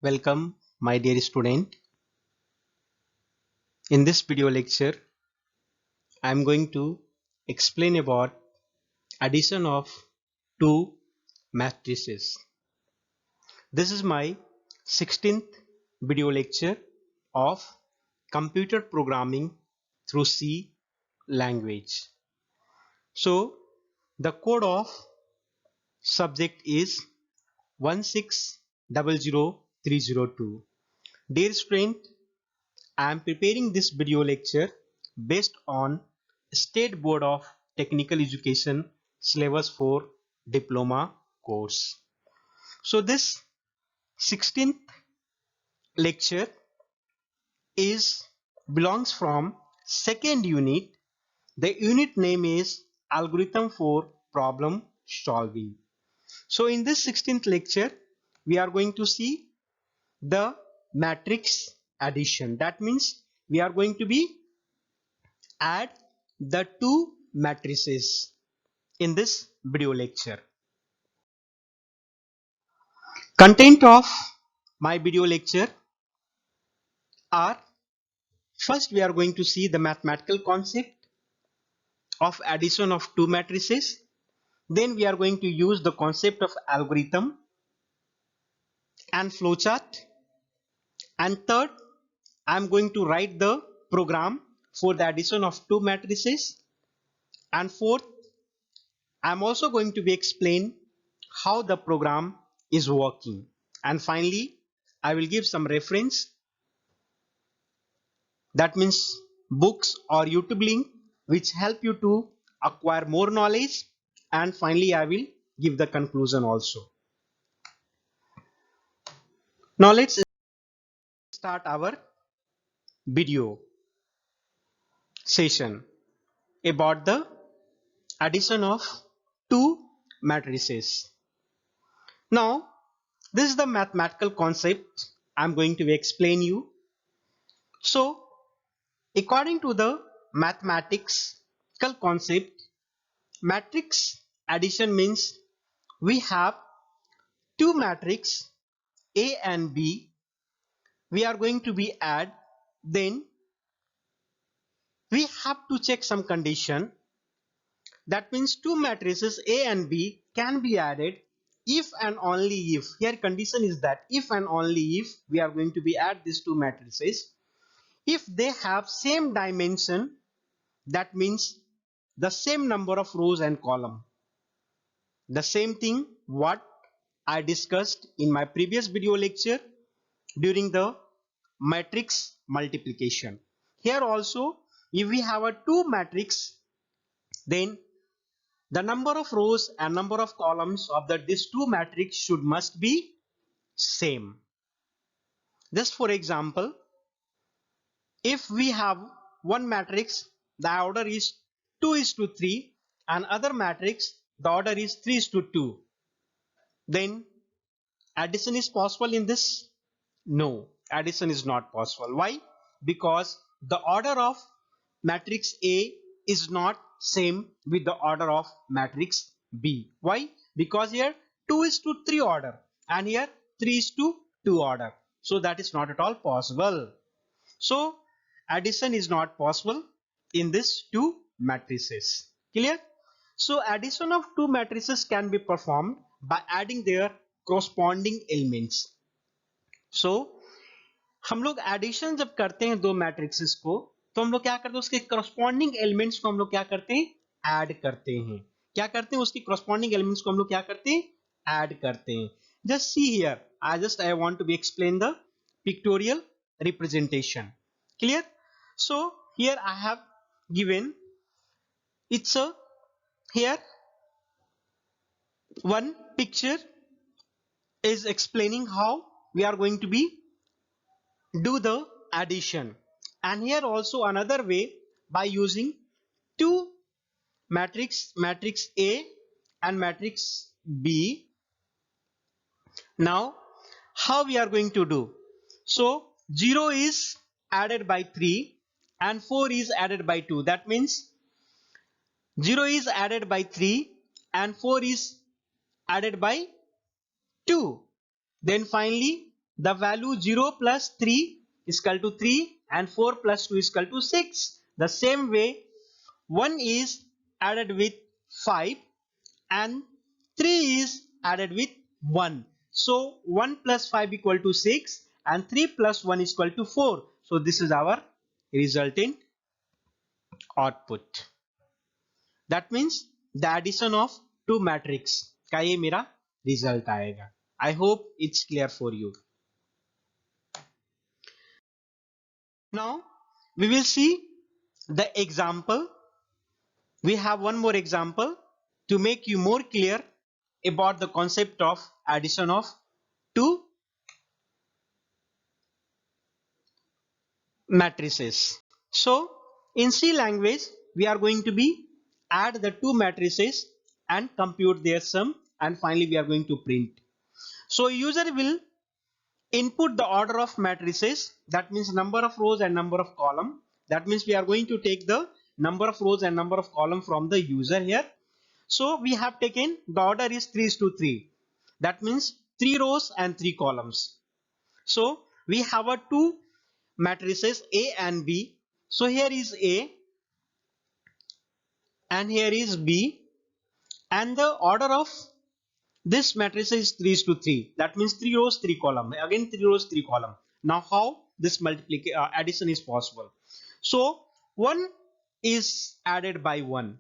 Welcome, my dear student. In this video lecture, I am going to explain about addition of two matrices. This is my 16th video lecture of computer programming through C language. So, the code of subject is 1600302. Dear student, I am preparing this video lecture based on State Board of Technical Education Syllabus for Diploma course. So this 16th lecture is belongs from second unit. The unit name is Algorithm for Problem Solving. So in this 16th lecture, we are going to see the matrix addition. That means we are going to be add the two matrices in this video lecture. Content of my video lecture are: first we are going to see the mathematical concept of addition of two matrices, then we are going to use the concept of algorithm and flowchart, and third I am going to write the program for the addition of two matrices, and fourth I am also going to be explain how the program is working, and finally I will give some reference, that means books or YouTube link which help you to acquire more knowledge, and finally I will give the conclusion also. Now let's start our video session about the addition of two matrices. Now this is the mathematical concept I'm going to explain you. So according to the mathematical concept, matrix addition means we have two matrices A and B. We are going to be add, then we have to check some condition. That means two matrices A and B can be added if and only if, here condition is that if and only if we are going to be add these two matrices, if they have same dimension, that means the same number of rows and column. The same thing what I discussed in my previous video lecture during the matrix multiplication. Here also, if we have a two matrix, then the number of rows and number of columns of these two matrix must be same. Just for example, if we have one matrix, the order is 2:3, and other matrix the order is 3:2, then addition is possible in this? No, addition is not possible. Why? Because the order of matrix A is not same with the order of matrix B. Why? Because here 2:3 order and here 3:2 order. So that is not at all possible. So addition is not possible in these two matrices. Clear? So addition of two matrices can be performed by adding their corresponding elements. So हम लोग addition जब करते हैं दो matrixes को, तो हम लोग क्या करते हैं, उसके करस्पॉन्डिंग एलिमेंट्स को हम लोग क्या करते हैं, ऐड करते हैं. क्या करते हैं, उसकी करस्पॉन्डिंग एलिमेंट्स को हम लोग क्या करते हैं, ऐड करते हैं. Just see here, I want to be explain the pictorial representation. Clear? So here I have given, it's a here one picture is explaining how we are going to be do the addition, and here also another way by using two matrix A and matrix B. Now how we are going to do? So 0 is added by 3 and 4 is added by 2. That means 0 is added by 3 and 4 is added by 2. Then finally the value 0 plus 3 is equal to 3 and 4 plus 2 is equal to 6. The same way 1 is added with 5 and 3 is added with 1. So 1 plus 5 equal to 6 and 3 plus 1 is equal to 4. So this is our resultant output. That means the addition of two matrix का ये मेरा result आएगा. I hope it's clear for you. Now we will see the example. We have one more example to make you more clear about the concept of addition of two matrices. So in C language we are going to be add the two matrices and compute their sum, and finally we are going to print. So user will input the order of matrices, that means number of rows and number of column. That means we are going to take the number of rows and number of column from the user here. So we have taken the order is 3:3. That means 3 rows and 3 columns. So we have a two matrices A and B. So here is A and here is B, and the order of this matrix is 3:3. That means 3 rows 3 column. Again 3 rows 3 column. Now how this addition is possible? So 1 is added by 1,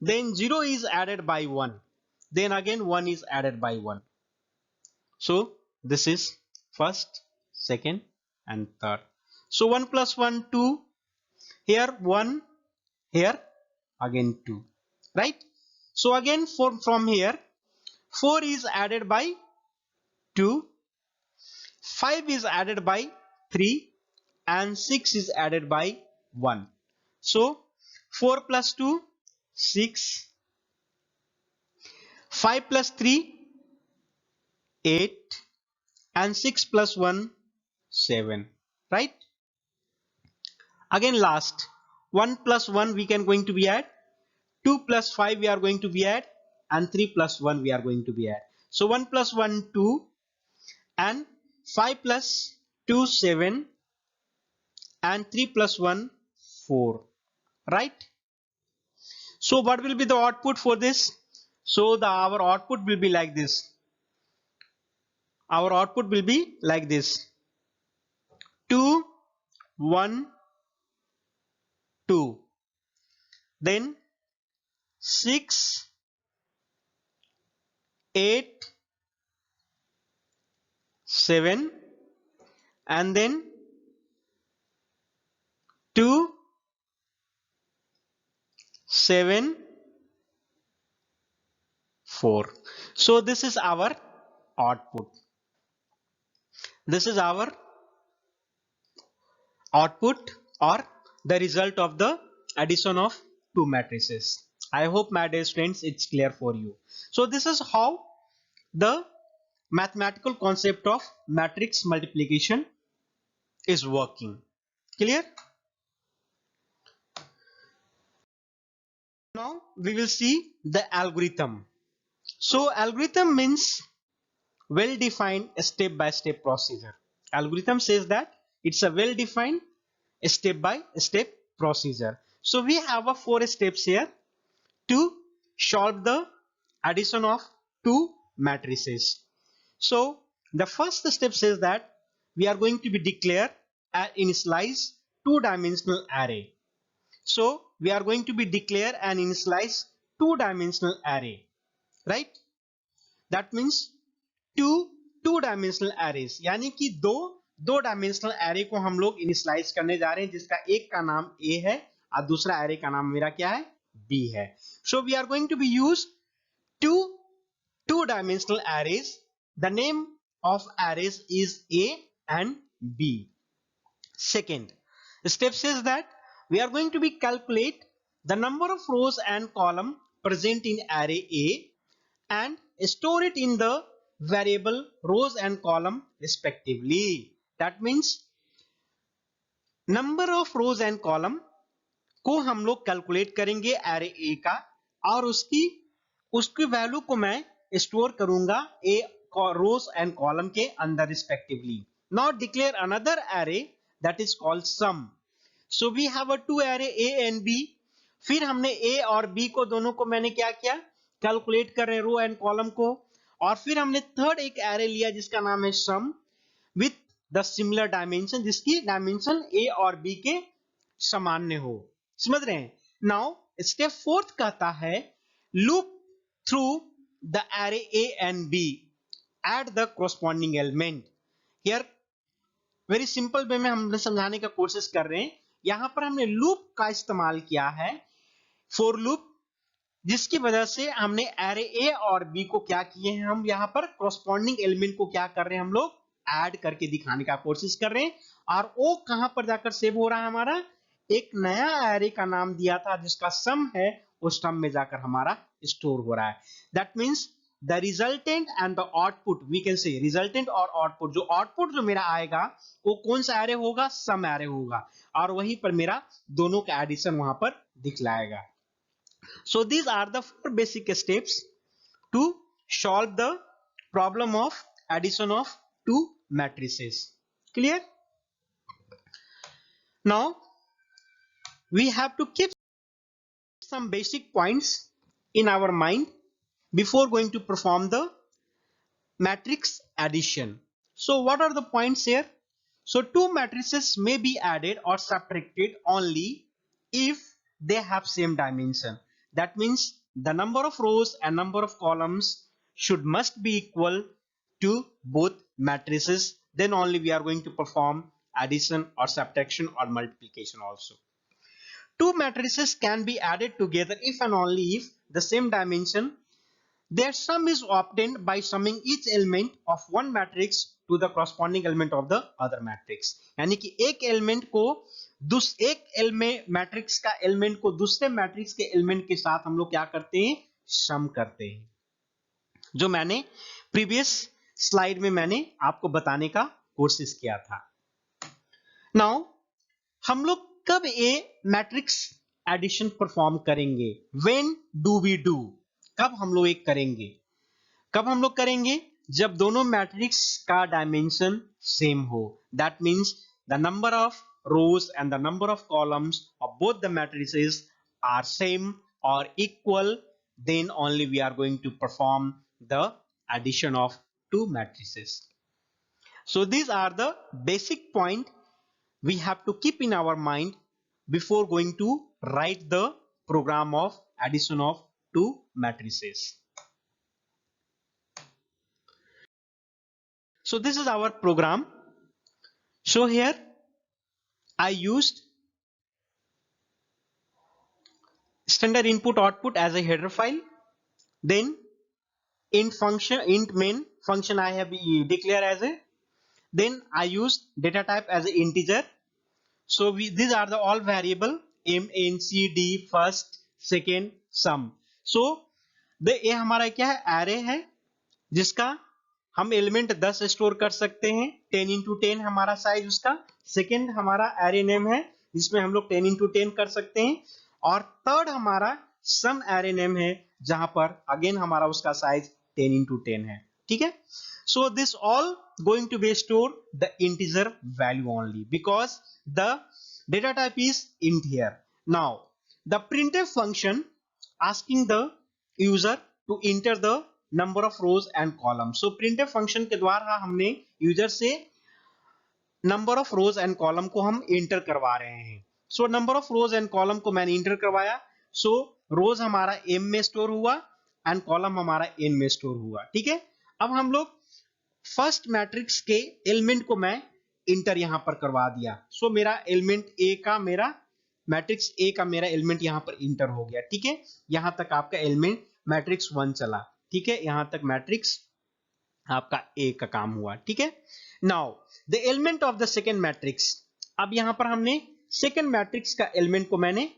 then 0 is added by 1, then again 1 is added by 1. So this is first, second and third. So 1 plus 1 2, here 1, here again 2, right? So again from here 4 is added by 2, 5 is added by 3 and 6 is added by 1. So 4 plus 2 6, 5 plus 3 8 and 6 plus 1 7, right? Again last 1 plus 1 we can going to be add, 2 plus 5 we are going to be add, and 3 plus 1 we are going to be add. So 1 plus 1 2 and 5 plus 2 7 and 3 plus 1 4, right? So what will be the output for this? So our output will be like this. Our output will be like this: 2 1 2, then 6 8 7, and then 2 7 4. So this is our output. This is our output or the result of the addition of two matrices. I hope my dear students it's clear for you. So this is how the mathematical concept of matrix multiplication is working. Clear? Now we will see the algorithm. So algorithm means well-defined step-by-step procedure. Algorithm says that it's a well-defined step-by-step procedure. So we have a 4 steps here to solve the addition of two matrices. So the first step says that we are going to be declare an initialize two-dimensional array. So we are going to be declare an initialize two-dimensional array, right? That means two dimensional arrays, यानी कि दो dimensional array को हम लोग initialise करने जा रहे हैं, जिसका एक का नाम A है और दूसरा एरे का नाम मेरा क्या है, B है. So we are going to be use two dimensional arrays. The name of arrays is A and B. Second step says that we are going to be calculate the number of rows and column present in array A and store it in the variable rows and column respectively. That means number of rows and column को हम लोग calculate करेंगे array A का, और उसकी value को मैं store करूंगा ए rows and column के अंदर respectively. Now declare another array that is called sum. So we have a two array A and B. फिर हमने A और B को दोनों को मैंने क्या किया, कैलकुलेट कर रहे हैं रो एंड कॉलम को, और फिर हमने थर्ड एक एरे लिया जिसका नाम है सम विथ द सिमिलर डायमेंशन, जिसकी डायमेंशन A और B के सामान्य हो. समझ रहे हैं? नाउ स्टेप फोर्थ कहता है loop through the array A and B, add the corresponding element. Here very simple way में हमने समझाने का कोशिश कर रहे हैं. यहां पर हमने लूप का इस्तेमाल किया है, फॉर लूप, जिसकी वजह से हमने एरे ए और बी को क्या किए हैं, हम यहां पर कॉरस्पॉन्डिंग एलिमेंट को क्या कर रहे हैं, हम लोग ऐड करके दिखाने का कोशिश कर रहे हैं. और वो कहां पर जाकर सेव हो रहा है, हमारा एक नया एरे का नाम दिया था जिसका सम है, उस सम में जाकर हमारा स्टोर हो रहा है. That means the resultant and the output, we can say resultant और output, जो output जो मेरा आएगा वो कौन सा एरे होगा, सम एरे होगा, और वहीं पर मेरा दोनों का एडिशन वहां पर दिखलाएगा. So these are the four basic steps to solve the problem of addition of two matrices. Clear? Now we have to keep some basic points in our mind before going to perform the matrix addition. So what are the points here? So two matrices may be added or subtracted only if they have same dimension. That means the number of rows and number of columns must be equal to both matrices. Then only we are going to perform addition or subtraction or multiplication also. Two matrices can be added together if and only if the same dimension. Their sum is obtained by summing each element of one matrix to the corresponding element of the other matrix. यानी कि एक element को matrix का element को दूसरे matrix के element के साथ हम लोग क्या करते हैं, सम करते हैं, जो मैंने प्रीवियस स्लाइड में मैंने आपको बताने का कोशिश किया था. नाउ हम लोग कब ये मैट्रिक्स एडिशन परफॉर्म करेंगे, व्हेन डू वी डू, कब हम लोग एक करेंगे, कब हम लोग करेंगे, जब दोनों मैट्रिक्स का डायमेंशन सेम हो. That means the number of rows and the number of columns of both the matrices are same और equal, then only we are going to perform the addition of two matrices. So these are the basic point we have to keep in our mind before going to write the program of addition of two matrices. So this is our program. So here I used standard input output as a header file, then int main function I have declared as a, then I used data type as an integer. So these are the all variable m, n, c, d, first, second, sum. So ये हमारा क्या है, array है जिसका हम element 10 store कर सकते हैं, 10 into 10 हमारा साइज उसका. सेकेंड हमारा एरे नेम है जिसमें हम लोग 10 into 10 कर सकते हैं, और थर्ड हमारा सम एरे नेम है जहां पर अगेन हमारा उसका साइज 10 into 10 है. ठीक है. So this all going to be stored the integer value only because the data type is int here. Now the printf function asking the user to enter the number of rows and columns. So printf function के द्वारा हमने user से number of rows and column को हम enter करवा रहे हैं. So number of rows and column को मैंने enter करवाया. So rows हमारा m में स्टोर हुआ and column हमारा n में स्टोर हुआ. ठीक है. अब हम लोग फर्स्ट मैट्रिक्स के एलिमेंट को मैं इंटर यहां पर करवा दिया. सो मेरा एलिमेंट ए का मेरा मैट्रिक्स ए का मेरा एलिमेंट यहां पर इंटर हो गया. ठीक है. यहां तक आपका एलिमेंट मैट्रिक्स 1 चला. ठीक है. यहां तक मैट्रिक्स आपका ए का काम हुआ. ठीक है. Now the element of the second matrix, अब यहां पर हमने सेकेंड मैट्रिक्स का एलिमेंट को मैंने,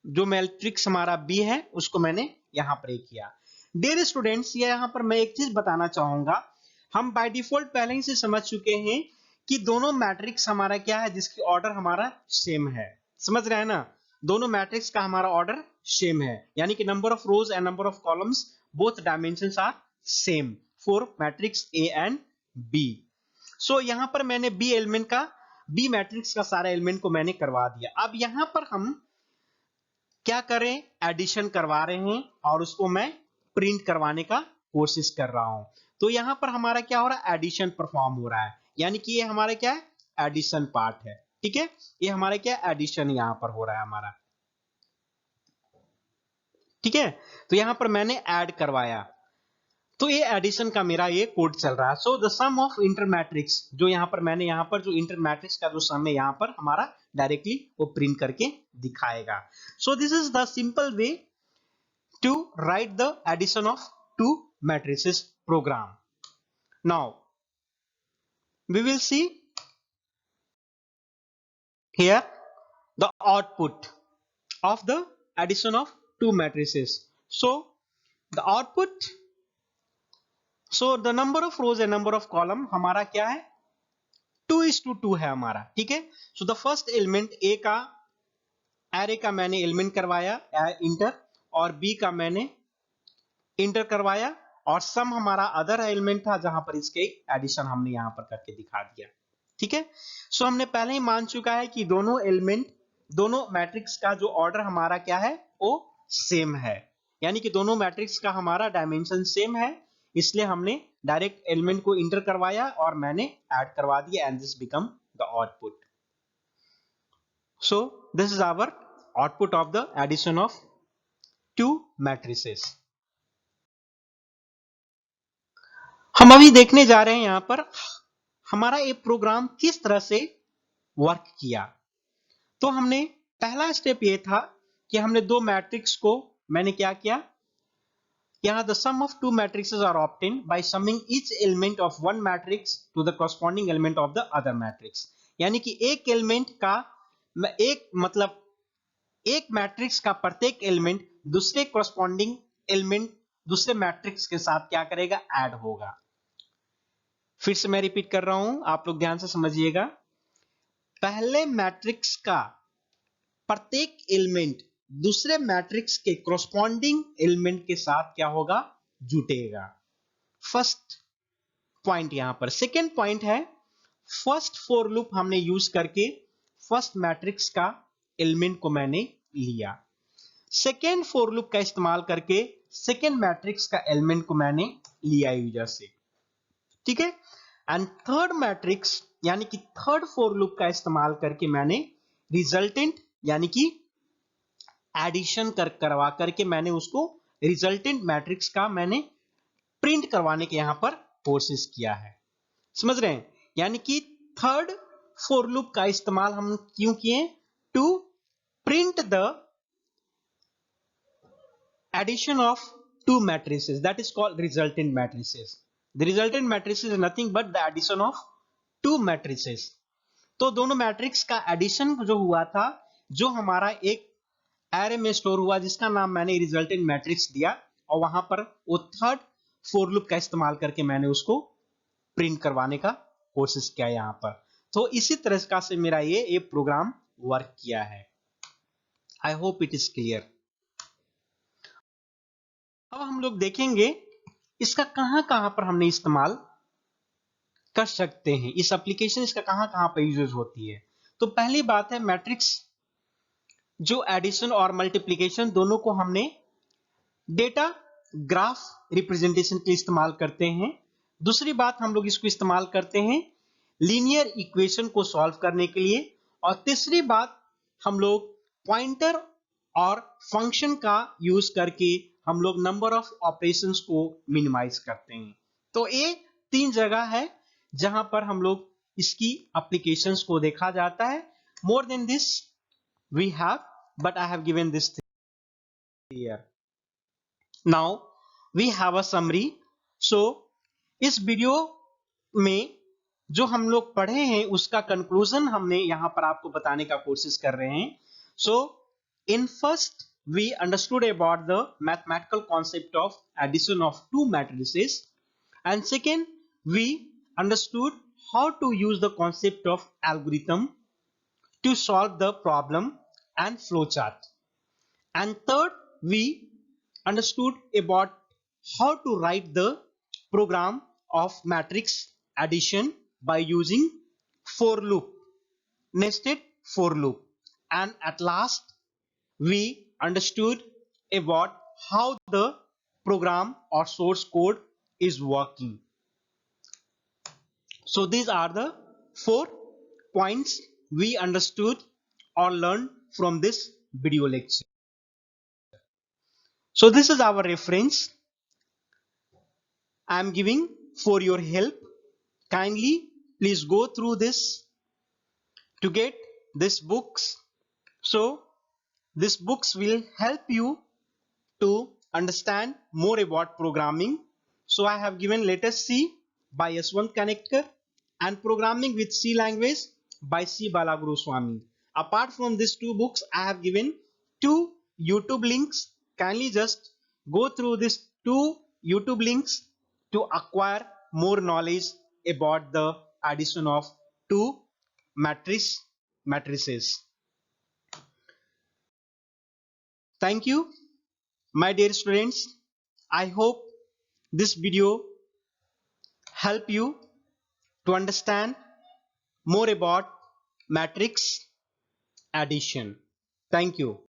जो मैट्रिक्स हमारा बी है उसको मैंने यहां पर किया. डियर स्टूडेंट्स, यहां पर मैं एक चीज बताना चाहूंगा, हम बाय डिफॉल्ट पहले ही से समझ चुके हैं कि दोनों मैट्रिक्स हमारा क्या है जिसकी ऑर्डर हमारा सेम है. समझ रहे हैं ना, दोनों मैट्रिक्स का हमारा ऑर्डर सेम है, यानी कि number of rows and number of columns both dimensions are same for matrix A and B. So यहां पर मैंने बी मैट्रिक्स का सारा एलिमेंट को मैंने करवा दिया। अब यहां पर हम क्या करें, एडिशन करवा रहे हैं और उसको मैं प्रिंट करवाने का कोशिश कर रहा हूं। तो यहां पर हमारा क्या हो रहा है, एडिशन परफॉर्म हो रहा है, यानी कि ये हमारा क्या है, एडिशन पार्ट है। ठीक है, ये हमारा क्या एडिशन यहां पर हो रहा है हमारा। ठीक है, तो यहां पर मैंने ऐड करवाया, तो ये एडिशन का मेरा ये कोड चल रहा है। So the sum of inter matrix, जो यहां पर मैंने यहां पर जो इंटर मैट्रिक्स का जो सम है यहां पर हमारा डायरेक्टली वो प्रिंट करके दिखाएगा। सो this is the simple way to write the addition of two matrices program. Now we will see here the output of the addition of two matrices. So the output, so the number of rows and number of column हमारा क्या है, 2:2 है हमारा। ठीक है, so the first element A का array का मैंने एलिमेंट करवाया इंटर, और B का मैंने इंटर करवाया, और सम हमारा अदर एलिमेंट था जहां पर इसके एडिशन हमने यहां पर करके दिखा दिया। ठीक है, सो हमने पहले ही मान चुका है कि दोनों एलिमेंट, दोनों मैट्रिक्स का जो ऑर्डर हमारा क्या है वो सेम है, यानी कि दोनों मैट्रिक्स का हमारा डायमेंशन सेम है, इसलिए हमने डायरेक्ट एलिमेंट को इंटर करवाया और मैंने ऐड करवा दिया, and this become the output. So this is our output of the addition of two matrices. हम अभी देखने जा रहे हैं यहां पर हमारा ये प्रोग्राम किस तरह से वर्क किया। तो हमने पहला स्टेप ये था कि हमने दो मैट्रिक्स को मैंने क्या किया, यहां the sum of two matrixes are obtained by summing each element of one matrix to the corresponding element of the other matrix. यानी कि एक एलिमेंट का एक मैट्रिक्स का प्रत्येक एलिमेंट दूसरे कॉरस्पॉन्डिंग एलिमेंट दूसरे मैट्रिक्स के साथ क्या करेगा, ऐड होगा। फिर से मैं रिपीट कर रहा हूं, आप लोग ध्यान से समझिएगा। पहले मैट्रिक्स का प्रत्येक एलिमेंट दूसरे मैट्रिक्स के कॉरस्पॉन्डिंग एलिमेंट के साथ क्या होगा, जुटेगा। फर्स्ट पॉइंट यहां पर। सेकेंड पॉइंट है, फर्स्ट फॉर लूप हमने यूज करके फर्स्ट मैट्रिक्स का एलिमेंट को मैंने लिया, सेकेंड फॉर लूप का इस्तेमाल करके सेकेंड मैट्रिक्स का एलिमेंट को मैंने लिया यूजर से। ठीक है, एंड थर्ड मैट्रिक्स यानी कि थर्ड फॉर लूप का इस्तेमाल करके मैंने रिजल्टेंट यानी कि एडिशन करवा करके मैंने उसको रिजल्टेंट मैट्रिक्स का मैंने प्रिंट करवाने के यहां पर कोशिश किया है। समझ रहे हैं, यानी कि थर्ड फॉर लूप का इस्तेमाल हम क्यों किए, to print the addition of two matrices, that is called resultant matrices. The resultant matrices is nothing but the addition of two matrices. तो दोनों मैट्रिक्स का एडिशन जो हुआ था, जो हमारा एक एरे में स्टोर हुआ जिसका नाम मैंने रिजल्टेंट मैट्रिक्स दिया, और वहां पर वो थर्ड फॉर लूप का इस्तेमाल करके मैंने उसको प्रिंट करवाने का कोशिश किया यहां पर। तो इसी तरह से मेरा ये प्रोग्राम वर्क किया है। I hope it is clear. अब हम लोग देखेंगे इसका कहां कहां पर हमने इस्तेमाल कर सकते हैं, इस एप्लीकेशन इसका कहां कहां पर यूज होती है। तो पहली बात है, मैट्रिक्स जो एडिशन और मल्टीप्लिकेशन दोनों को हमने डेटा ग्राफ रिप्रेजेंटेशन के इस्तेमाल करते हैं। दूसरी बात, हम लोग इसको इस्तेमाल करते हैं लीनियर इक्वेशन को सॉल्व करने के लिए। और तीसरी बात, हम लोग पॉइंटर और फंक्शन का यूज करके हम लोग नंबर ऑफ ऑपरेशंस को मिनिमाइज करते हैं। तो ये तीन जगह है जहां पर हम लोग इसकी एप्लीकेशंस को देखा जाता है। More than this we have, but I have given this here. Now we have a summary. So इस वीडियो में जो हम लोग पढ़े हैं उसका कंक्लूजन हमने यहां पर आपको बताने का कोशिश कर रहे हैं। So in first we understood about the mathematical concept of addition of two matrices, and second we understood how to use the concept of algorithm to solve the problem and flowchart, and third we understood about how to write the program of matrix addition by using for loop, nested for loop. And at last we understood about how the program or source code is working. So these are the 4 points we understood or learned from this video lecture. So this is our reference I am giving for your help. Kindly please go through this to get these books. So these books will help you to understand more about programming. So I have given Latest C by Yashwant Kanekar and Programming with C Language by C. Balaguru Swami. Apart from these 2 books, I have given 2 YouTube links. Kindly just go through these 2 YouTube links to acquire more knowledge about the addition of 2 matrices. Thank you, my dear students. I hope this video help you to understand more about matrix addition. Thank you.